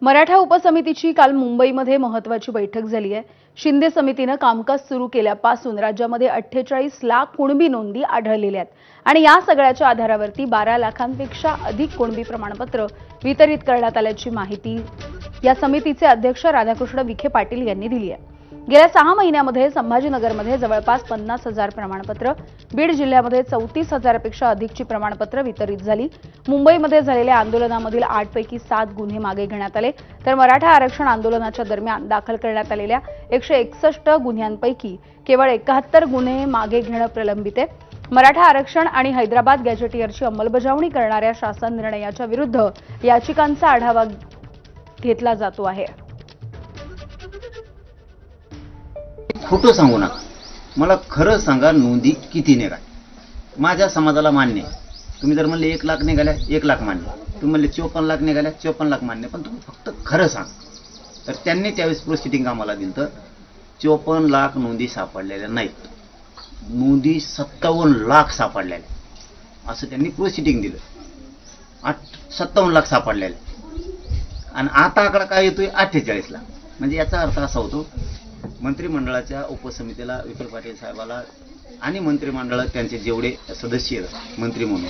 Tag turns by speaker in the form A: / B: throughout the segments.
A: मराठा उपसमितीची काल मुंबईमध्ये महत्त्वाची बैठक झाली आहे। शिंदे समितीने कामकाज सुरू केल्यापासून राज्यामध्ये 48 लाख कुणबी नोंदी आढळलेल्या आहेत आणि या सगळ्याच्या आधारावरती 12 लाखांपेक्षा अधिक कुणबी प्रमाणपत्र वितरित करण्यात आल्याची माहिती या समितीचे अध्यक्ष राधाकृष्ण विखे पाटील यांनी दिली आहे। गेल्या 6 महिन्यांमध्ये संभाजीनगरमध्ये जवळपास 50,000 प्रमाणपत्र, बीड जिल्ह्यामध्ये 34,000 पेक्षा अधिकची प्रमाणपत्र वितरित झाली। मुंबईमध्ये झालेल्या आंदोलनामधील 8 पैकी 7 गुन्हे मागे घेण्यात आले, तर मराठा आरक्षण आंदोलनाच्या दरम्यान दाखल करण्यात आलेल्या 161 गुन्ह्यांपैकी केवळ 71 गुन्हे मागे घेणं प्रलंबित आहे। मराठा आरक्षण आणि हैदराबाद गॅजेटियरची अंमलबजावणी करणाऱ्या शासन निर्णयाच्या विरुद्ध याचिकांचा आढावा घेतला जातो आहे।
B: खोटं सांगू नका, मला खरं सांगा, नोंदी किती निघाल्या? माझ्या समाजाला मान्य आहे। तुम्ही जर म्हणले 1 लाख निघाल्या, 1 लाख मान्य। तुम्ही म्हणले 54 लाख निघाल्या, 54 लाख मान्य। पण तुम्ही फक्त खरं सांगा। तर त्यांनी त्यावेळेस प्रोसिडिंग आम्हाला दिलं तर 54 लाख नोंदी सापडलेल्या नाहीत, नोंदी 57 लाख सापडलेल्या असं त्यांनी प्रोसिडिंग दिलं। 57 लाख सापडलेल्या आणि आता आकडा काय येतोय 48 लाख। म्हणजे याचा अर्थ असा होतो, मंत्रिमंडळाच्या उपसमितीला विखे पाटील साहेबाला आणि मंत्रिमंडळात त्यांचे जेवढे सदस्य आहेत मंत्री म्हणून,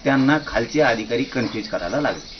B: त्यांना खालचे अधिकारी कन्फ्यूज करायला लागले।